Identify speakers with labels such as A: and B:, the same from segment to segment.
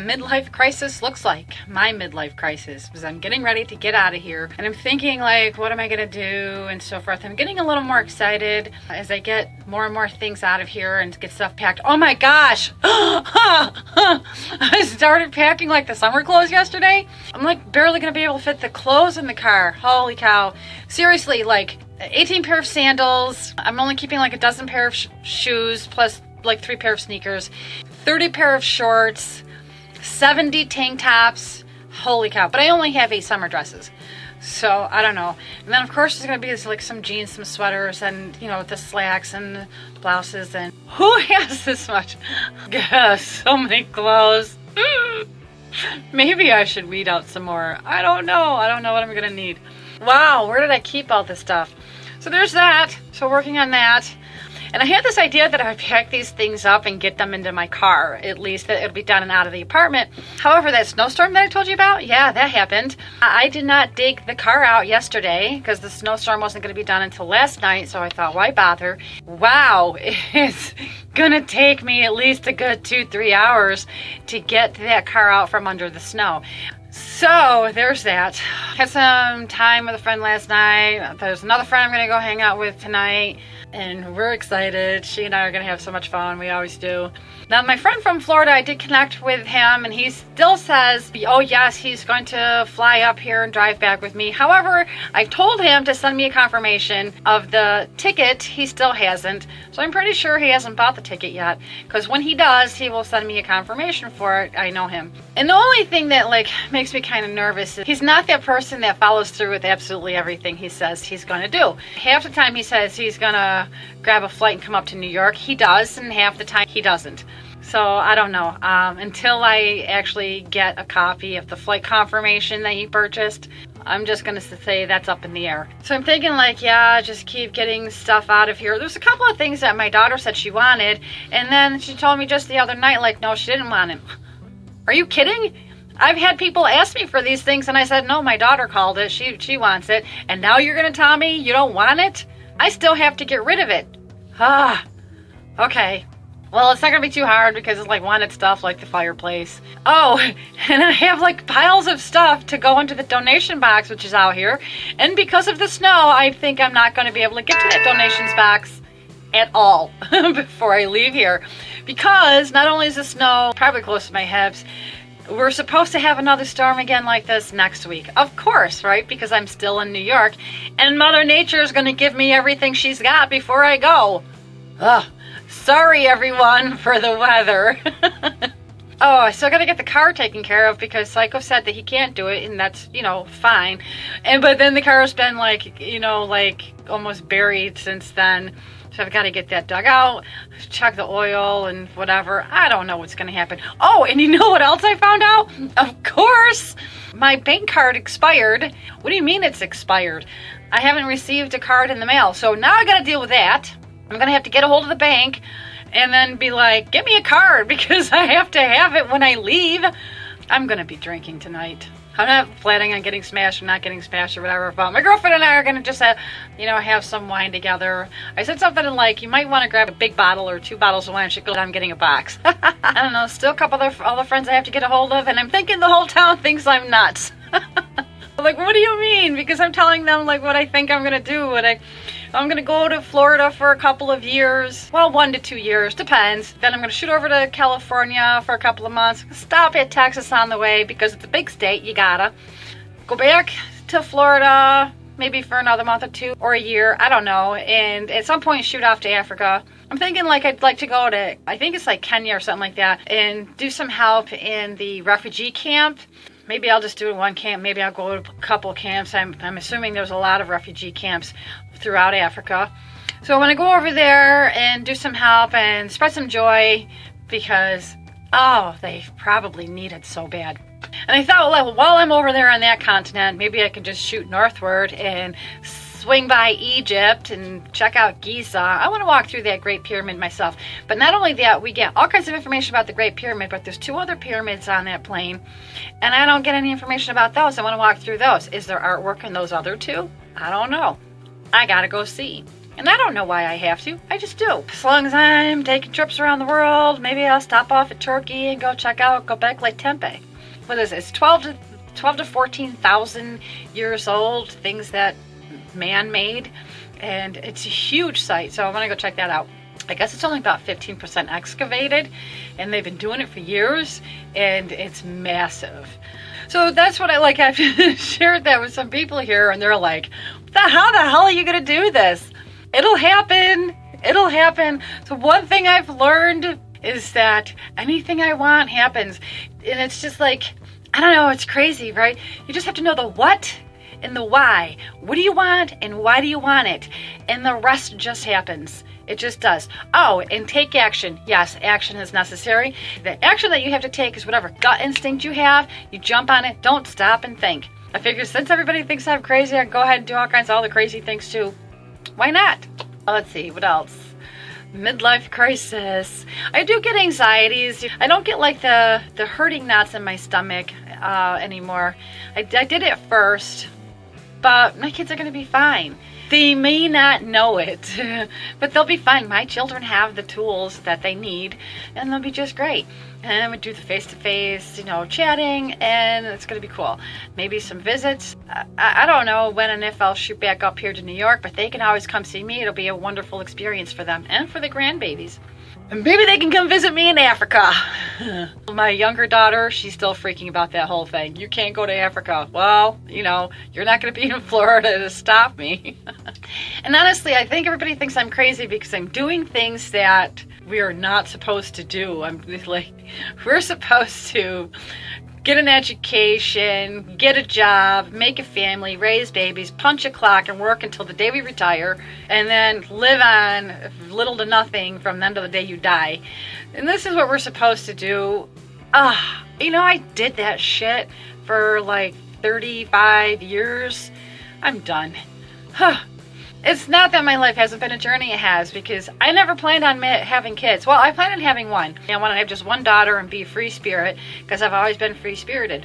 A: midlife crisis looks like. My midlife crisis, because I'm getting ready to get out of here and I'm thinking like, what am I gonna do and so forth. I'm getting a little more excited as I get more and more things out of here and get stuff packed. Oh my gosh. I started packing like the summer clothes yesterday. I'm like barely gonna be able to fit the clothes in the car. Holy cow. Seriously, like 18 pair of sandals. I'm only keeping like a dozen pair of shoes plus like 3 pair of sneakers, 30 pair of shorts, 70 tank tops. Holy cow. But I only have 8 summer dresses. So I don't know. And then of course there's going to be like some jeans, some sweaters, and you know, the slacks and the blouses. And who has this much? Gosh, so many clothes. Maybe I should weed out some more. I don't know. I don't know what I'm going to need. Wow, where did I keep all this stuff? So there's that. So working on that. And I had this idea that I would pack these things up and get them into my car. At least that it'll be done and out of the apartment. However, that snowstorm that I told you about, yeah, that happened. I did not dig the car out yesterday because the snowstorm wasn't going to be done until last night. So I thought, why bother? Wow, it's going to take me at least a good 2-3 hours to get that car out from under the snow. So there's that. Had some time with a friend last night. There's another friend I'm going to go hang out with tonight. And we're excited. She and I are going to have so much fun. We always do. Now, my friend from Florida, I did connect with him, and he still says, oh yes, he's going to fly up here and drive back with me. However, I told him to send me a confirmation of the ticket. He still hasn't. So I'm pretty sure he hasn't bought the ticket yet, because when he does, he will send me a confirmation for it. I know him. And the only thing that like makes me kind of nervous is he's not that person that follows through with absolutely everything he says he's going to do. Half the time he says he's going to grab a flight and come up to New York. He does, and half the time he doesn't. So I don't know. Until I actually get a copy of the flight confirmation that he purchased, I'm just going to say that's up in the air. So I'm thinking like, yeah, just keep getting stuff out of here. There's a couple of things that my daughter said she wanted, and then she told me just the other night, like, no, she didn't want it. Are you kidding? I've had people ask me for these things, and I said, no, my daughter called it. She wants it. And now you're going to tell me you don't want it? I still have to get rid of it. Okay. Well, it's not going to be too hard because it's like wanted stuff like the fireplace. Oh, and I have like piles of stuff to go into the donation box, which is out here. And because of the snow, I think I'm not going to be able to get to that donations box at all before I leave here. Because not only is the snow probably close to my hips, we're supposed to have another storm again like this next week. Of course, right? Because I'm still in New York. And Mother Nature is going to give me everything she's got before I go. Ugh. Sorry, everyone, for the weather. Oh, I still got to get the car taken care of because Psycho said that he can't do it, and that's, you know, fine. But then the car's been like, you know, like almost buried since then. So I've got to get that dug out, check the oil and whatever. I don't know what's going to happen. Oh, and you know what else I found out? Of course, my bank card expired. What do you mean it's expired? I haven't received a card in the mail. So now I got to deal with that. I'm going to have to get a hold of the bank and then be like, get me a card because I have to have it when I leave. I'm going to be drinking tonight. I'm not planning on getting smashed or not getting smashed or whatever, but my girlfriend and I are going to just have, you know, have some wine together. I said something like, you might want to grab a big bottle or 2 bottles of wine. She goes, I'm getting a box. I don't know, still a couple other friends I have to get a hold of, and I'm thinking the whole town thinks I'm nuts. Like, what do you mean? Because I'm telling them, like, what I think I'm going to do. And I'm going to go to Florida for a couple of years. Well, 1 to 2 years, depends. Then I'm going to shoot over to California for a couple of months. Stop at Texas on the way because it's a big state. You gotta. Go back to Florida, maybe for another month or 2 or a year. I don't know. And at some point, shoot off to Africa. I'm thinking like I'd like to go to, I think it's like Kenya or something like that, and do some help in the refugee camp. Maybe I'll just do it in one camp. Maybe I'll go to a couple camps. I'm assuming there's a lot of refugee camps throughout Africa. So I want to go over there and do some help and spread some joy because, oh, they probably need it so bad. And I thought, well, while I'm over there on that continent, maybe I could just shoot northward and swing by Egypt and check out Giza. I want to walk through that Great Pyramid myself. But not only that, we get all kinds of information about the Great Pyramid, but there's 2 other pyramids on that plane, and I don't get any information about those. I want to walk through those. Is there artwork in those other 2? I don't know. I gotta go see. And I don't know why I have to. I just do. As long as I'm taking trips around the world, maybe I'll stop off at Turkey and go check out Göbekli Tepe. What is it? It's 12 to 14,000 years old, things that man made. And it's a huge site, so I'm gonna go check that out. I guess it's only about 15% excavated, and they've been doing it for years, and it's massive. So that's what I like. I've shared that with some people here, and they're like, how the hell are you gonna do this? It'll happen. It'll happen. So one thing I've learned is that anything I want happens. And it's just like, I don't know, it's crazy, right? You just have to know the what and the why. What do you want and why do you want it? And the rest just happens. It just does. Oh, and take action. Yes, action is necessary. The action that you have to take is whatever gut instinct you have. You jump on it. Don't stop and think. I figure since everybody thinks I'm crazy, I can go ahead and do all kinds of other crazy things too. Why not? Let's see, what else? Midlife crisis. I do get anxieties. I don't get like the hurting knots in my stomach anymore. I did it first, but my kids are going to be fine. They may not know it, but they'll be fine. My children have the tools that they need, and they'll be just great. And we do the face-to-face, chatting, and it's going to be cool. Maybe some visits. I don't know when and if I'll shoot back up here to New York, but they can always come see me. It'll be a wonderful experience for them and for the grandbabies. And maybe they can come visit me in Africa. My younger daughter, she's still freaking about that whole thing. You can't go to Africa. Well, you're not going to be in Florida to stop me. And honestly, I think everybody thinks I'm crazy because I'm doing things that we are not supposed to do. I'm like, we're supposed to get an education, get a job, make a family, raise babies, punch a clock, and work until the day we retire, and then live on little to nothing from the end of the day you die. And this is what we're supposed to do. I did that shit for like 35 years. I'm done. It's not that my life hasn't been a journey, it has, because I never planned on having kids. Well, I planned on having one. I want to have just one daughter and be a free spirit, because I've always been free-spirited.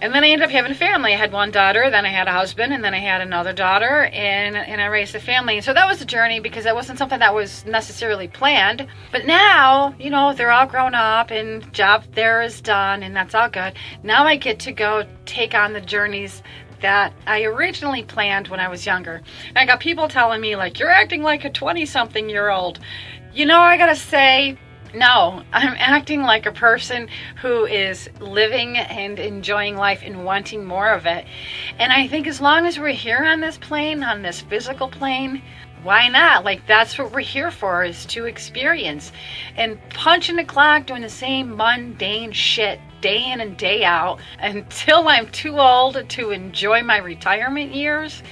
A: And then I ended up having a family. I had one daughter, then I had a husband, and then I had another daughter, and I raised a family. And so that was a journey, because it wasn't something that was necessarily planned. But now, they're all grown up, and job there is done, and that's all good. Now I get to go take on the journeys that I originally planned when I was younger. And I got people telling me, like, you're acting like a 20-something-year-old. I gotta say, no, I'm acting like a person who is living and enjoying life and wanting more of it. And I think as long as we're here on this plane, on this physical plane, why not? Like, that's what we're here for, is to experience. And punching the clock, doing the same mundane shit day in and day out until I'm too old to enjoy my retirement years,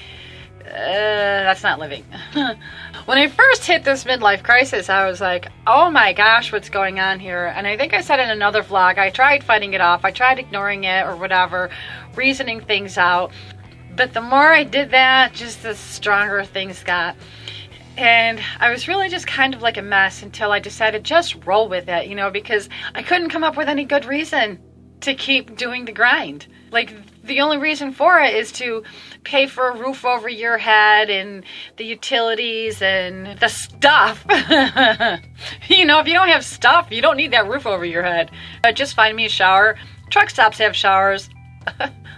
A: that's not living. When I first hit this midlife crisis, I was like, oh my gosh, what's going on here? And I think I said in another vlog, I tried fighting it off. I tried ignoring it or whatever, reasoning things out. But the more I did that, just the stronger things got. And I was really just kind of like a mess until I decided just roll with it, because I couldn't come up with any good reason to keep doing the grind. Like, the only reason for it is to pay for a roof over your head and the utilities and the stuff. If you don't have stuff, you don't need that roof over your head. Just find me a shower. Truck stops have showers.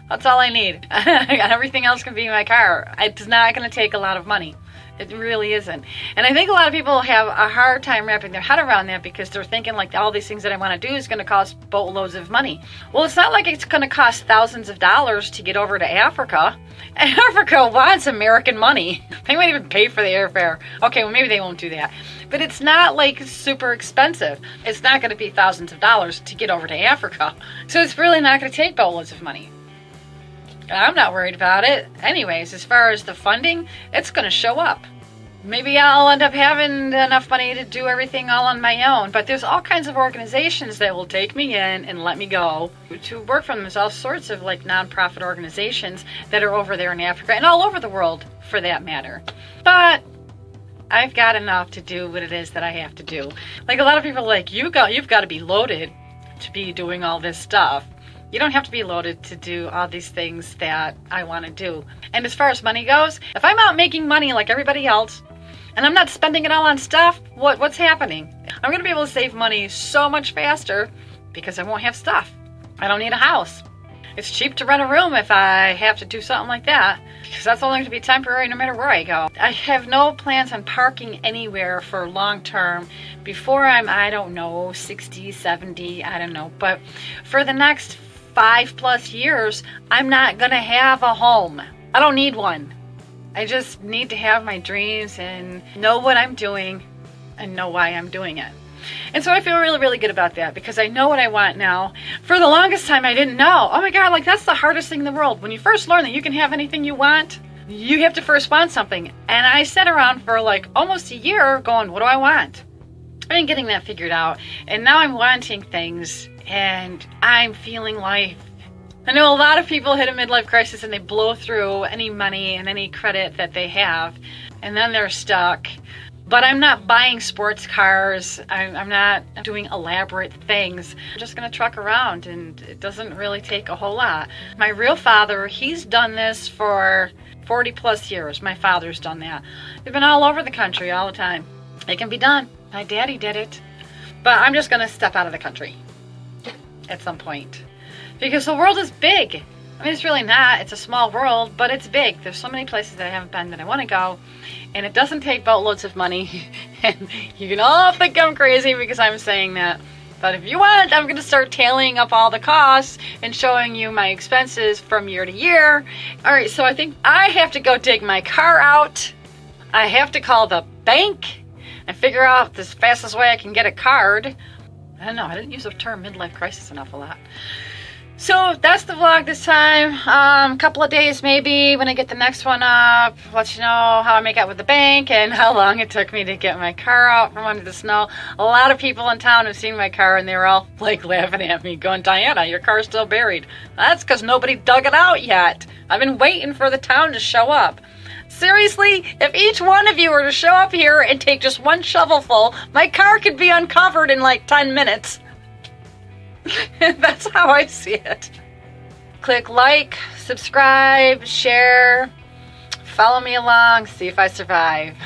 A: That's all I need. Everything else can be in my car. It's not going to take a lot of money. It really isn't. And I think a lot of people have a hard time wrapping their head around that because they're thinking like all these things that I want to do is going to cost boatloads of money. Well, it's not like it's going to cost thousands of dollars to get over to Africa. Africa wants American money. They might even pay for the airfare. Okay, well, maybe they won't do that. But it's not like super expensive. It's not going to be thousands of dollars to get over to Africa. So it's really not going to take boatloads of money. I'm not worried about it. Anyways, as far as the funding, it's going to show up. Maybe I'll end up having enough money to do everything all on my own, but there's all kinds of organizations that will take me in and let me go to work for them. There's all sorts of like nonprofit organizations that are over there in Africa and all over the world for that matter. But I've got enough to do what it is that I have to do. Like a lot of people are like, you've got to be loaded to be doing all this stuff. You don't have to be loaded to do all these things that I want to do. And as far as money goes, if I'm out making money like everybody else, and I'm not spending it all on stuff, what's happening? I'm gonna be able to save money so much faster because I won't have stuff. I don't need a house. It's cheap to rent a room if I have to do something like that, because that's only going to be temporary no matter where I go. I have no plans on parking anywhere for long term before I'm, I don't know, 60, 70, I don't know. But for the next 5+ years, I'm not going to have a home. I don't need one. I just need to have my dreams and know what I'm doing and know why I'm doing it. And so I feel really, really good about that because I know what I want now. For the longest time, I didn't know. Oh my God, like that's the hardest thing in the world. When you first learn that you can have anything you want, you have to first want something. And I sat around for like almost a year going, what do I want? I've been getting that figured out. And now I'm wanting things and I'm feeling life. I know a lot of people hit a midlife crisis and they blow through any money and any credit that they have. And then they're stuck. But I'm not buying sports cars. I'm not doing elaborate things. I'm just gonna truck around and it doesn't really take a whole lot. My real father, he's done this for 40+ years. My father's done that. They've been all over the country all the time. It can be done. My daddy did it. But I'm just gonna step out of the country at some point. Because the world is big. I mean, it's really not. It's a small world, but it's big. There's so many places that I haven't been that I want to go, and it doesn't take boatloads of money. And you can all think I'm crazy because I'm saying that. But if you want, I'm going to start tallying up all the costs and showing you my expenses from year to year. All right, so I think I have to go dig my car out. I have to call the bank and figure out the fastest way I can get a card. I don't know. I didn't use the term midlife crisis enough a lot. So that's the vlog this time. A couple of days maybe when I get the next one up. Let you know how I make out with the bank and how long it took me to get my car out from under the snow. A lot of people in town have seen my car and they were all like laughing at me going, Diana, your car's still buried. That's because nobody dug it out yet. I've been waiting for the town to show up. Seriously, if each one of you were to show up here and take just one shovelful, my car could be uncovered in like 10 minutes. That's how I see it. Click like, subscribe, share, follow me along, see if I survive.